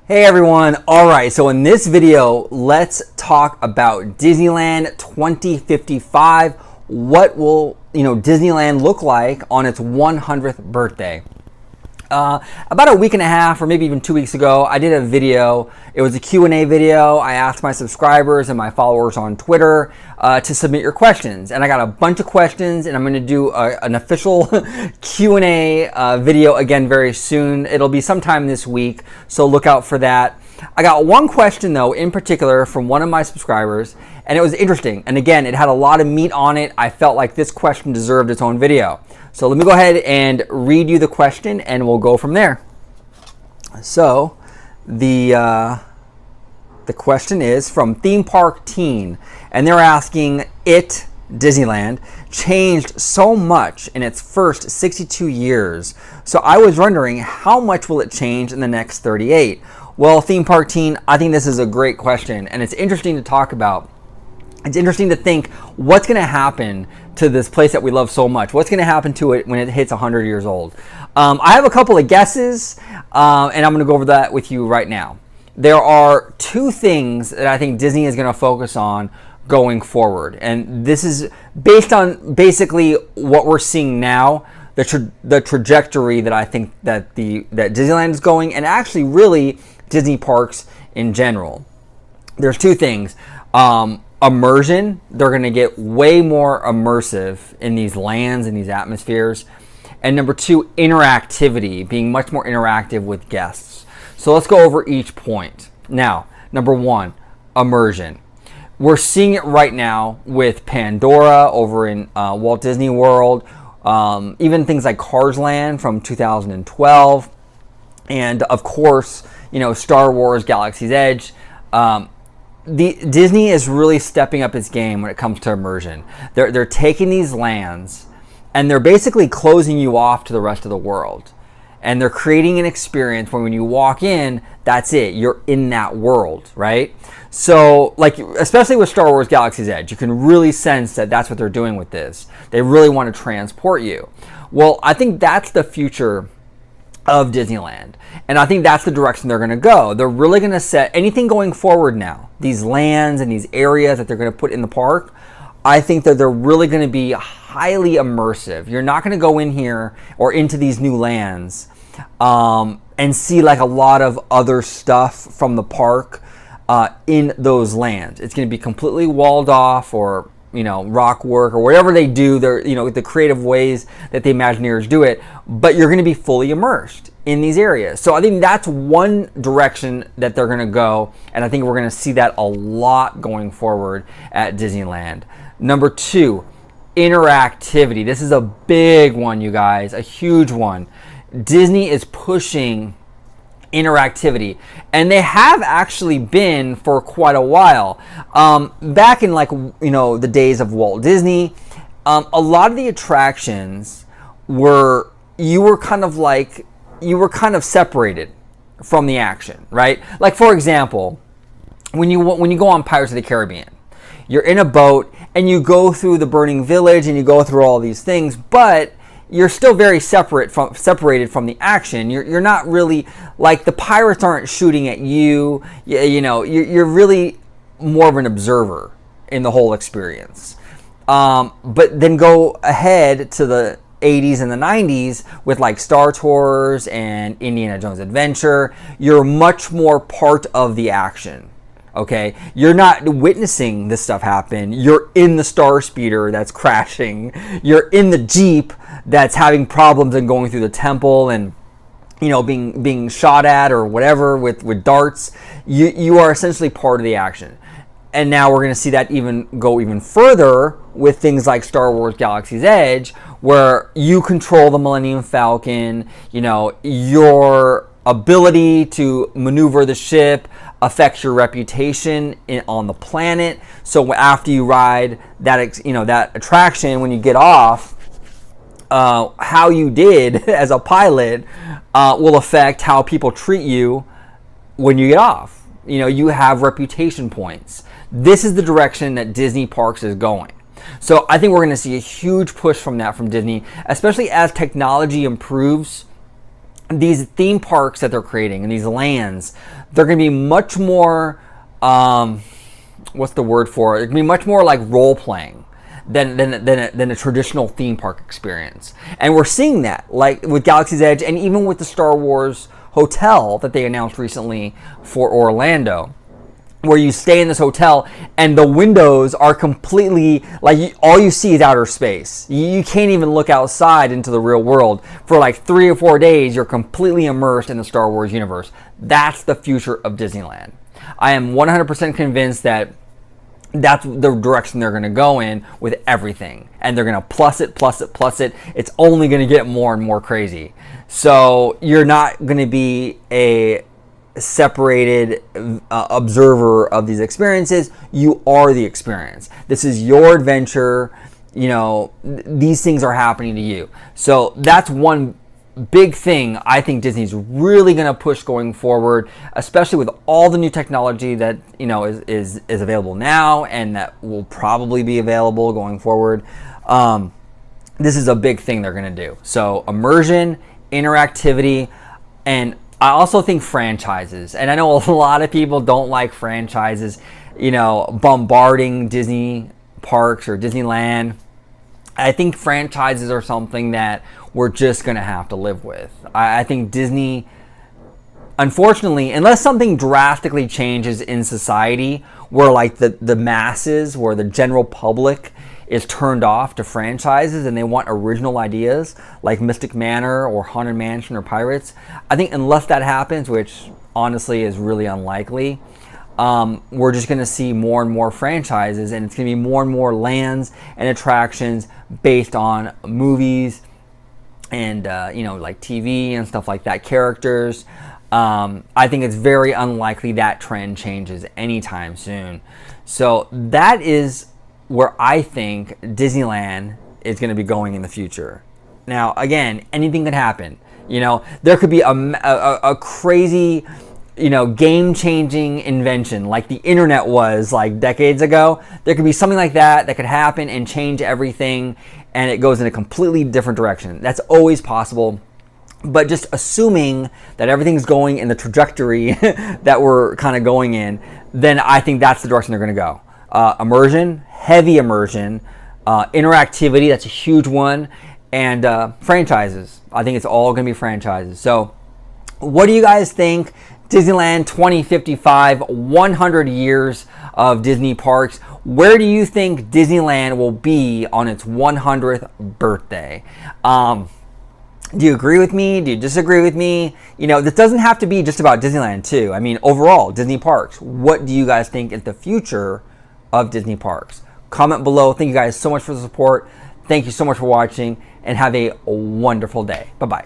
Hey everyone, alright, so in this video, let's talk about Disneyland 2055. What will, Disneyland look like on its 100th birthday? About a week and a half or maybe even 2 weeks ago, I did a video. It was a Q&A video. I asked my subscribers and my followers on Twitter to submit your questions. And I got a bunch of questions, and I'm going to do an official Q&A video again very soon. It'll be sometime this week, so look out for that. I got one question, though, in particular from one of my subscribers, and it was interesting. And again, it had a lot of meat on it. I felt like this question deserved its own video. So let me go ahead and read you the question, and we'll go from there. So the question is from Theme Park Teen, and they're asking, Disneyland changed so much in its first 62 years. So I was wondering, how much will it change in the next 38? Well, Theme Park Teen, I think this is a great question, and it's interesting to talk about. It's interesting to think what's going to happen to this place that we love so much. What's going to happen to it when it hits 100 years old? I have a couple of guesses, and I'm going to go over that with you right now. There are two things that I think Disney is going to focus on going forward, and this is based on basically what we're seeing now, the trajectory that I think that Disneyland is going, and actually really Disney parks in general. There's two things. Immersion, they're going to get way more immersive in these lands and these atmospheres. And number two, interactivity, being much more interactive with guests. So let's go over each point. Now, number one, immersion. We're seeing it right now with Pandora over in Walt Disney World, even things like Cars Land from 2012, and of course, Star Wars Galaxy's Edge. Disney is really stepping up its game when it comes to immersion. They're taking these lands and they're basically closing you off to the rest of the world. And they're creating an experience where when you walk in, that's it. You're in that world, right? So, especially with Star Wars Galaxy's Edge, you can really sense that that's what they're doing with this. They really want to transport you. Well, I think that's the future of Disneyland. And I think that's the direction they're going to go. They're really going to set anything going forward now. These lands and these areas that they're going to put in the park, I think that they're really going to be highly immersive. You're not going to go in here or into these new lands and see like a lot of other stuff from the park in those lands. It's going to be completely walled off, or rock work, or whatever they do, they're, the creative ways that the Imagineers do it, but you're going to be fully immersed in these areas. So I think that's one direction that they're going to go, and I think we're going to see that a lot going forward at Disneyland. Number two, interactivity. This is a big one, you guys, a huge one. Disney is pushing interactivity, and they have actually been for quite a while. Back in the days of Walt Disney, a lot of the attractions were kind of separated from the action, right? Like, for example, when you go on Pirates of the Caribbean, you're in a boat and you go through the burning village and you go through all these things, but you're still very separated from the action. You're not really, like, the pirates aren't shooting at you. You're really more of an observer in the whole experience. But then go ahead to the 80s and the 90s with like Star Tours and Indiana Jones Adventure. You're much more part of the action. Okay, you're not witnessing this stuff happen. You're in the Star Speeder that's crashing. You're in the Jeep that's having problems and going through the temple and being shot at or whatever with darts. You are essentially part of the action. And now we're going to see that go even further with things like Star Wars Galaxy's Edge, where you control the Millennium Falcon. Your ability to maneuver the ship affects your reputation on the planet. So after you ride that attraction, when you get off, how you did as a pilot will affect how people treat you when you get off. You have reputation points. This is the direction that Disney Parks is going. So I think we're going to see a huge push from Disney, especially as technology improves these theme parks that they're creating and these lands, they're going to be much more, what's the word for it? It's going to be much more like role playing than a traditional theme park experience. And we're seeing that, like with Galaxy's Edge, and even with the Star Wars hotel that they announced recently for Orlando, where you stay in this hotel and the windows are completely, like, all you see is outer space. You can't even look outside into the real world. For like 3 or 4 days, you're completely immersed in the Star Wars universe. That's the future of Disneyland. I am 100% convinced that that's the direction they're going to go in with everything. And they're going to plus it. It's only going to get more and more crazy. So you're not going to be a separated observer of these experiences. You are the experience. This is your adventure. You know, these things are happening to you. So that's one big thing I think Disney's really going to push going forward, especially with all the new technology that, you know, is available now and that will probably be available going forward. This is a big thing they're going to do. So immersion, interactivity, and I also think franchises. And I know a lot of people don't like franchises, you know, bombarding Disney parks or Disneyland. I think franchises are something that we're just going to have to live with. I think Disney, unfortunately, unless something drastically changes in society where like the masses, where the general public is turned off to franchises and they want original ideas like Mystic Manor or Haunted Mansion or Pirates, I think unless that happens, which honestly is really unlikely, we're just going to see more and more franchises, and it's going to be more and more lands and attractions based on movies and you know, like TV and stuff like that, characters. I think it's very unlikely that trend changes anytime soon. So that is where I think Disneyland is going to be going in the future. Now, again, anything could happen. You know, there could be a crazy, you know, game-changing invention like the internet was like decades ago. There could be something like that could happen and change everything, and it goes in a completely different direction. That's always possible. But just assuming that everything's going in the trajectory that we're kind of going in, then I think that's the direction they're going to go. Immersion, heavy immersion, interactivity, that's a huge one, and franchises. I think it's all going to be franchises. So what do you guys think? Disneyland 2055, 100 years of Disney parks. Where do you think Disneyland will be on its 100th birthday? Do you agree with me? Do you disagree with me? You know, this doesn't have to be just about Disneyland too. I mean, overall, Disney parks. What do you guys think is the future of Disney parks? Comment below. Thank you guys so much for the support. Thank you so much for watching, and have a wonderful day. Bye-bye.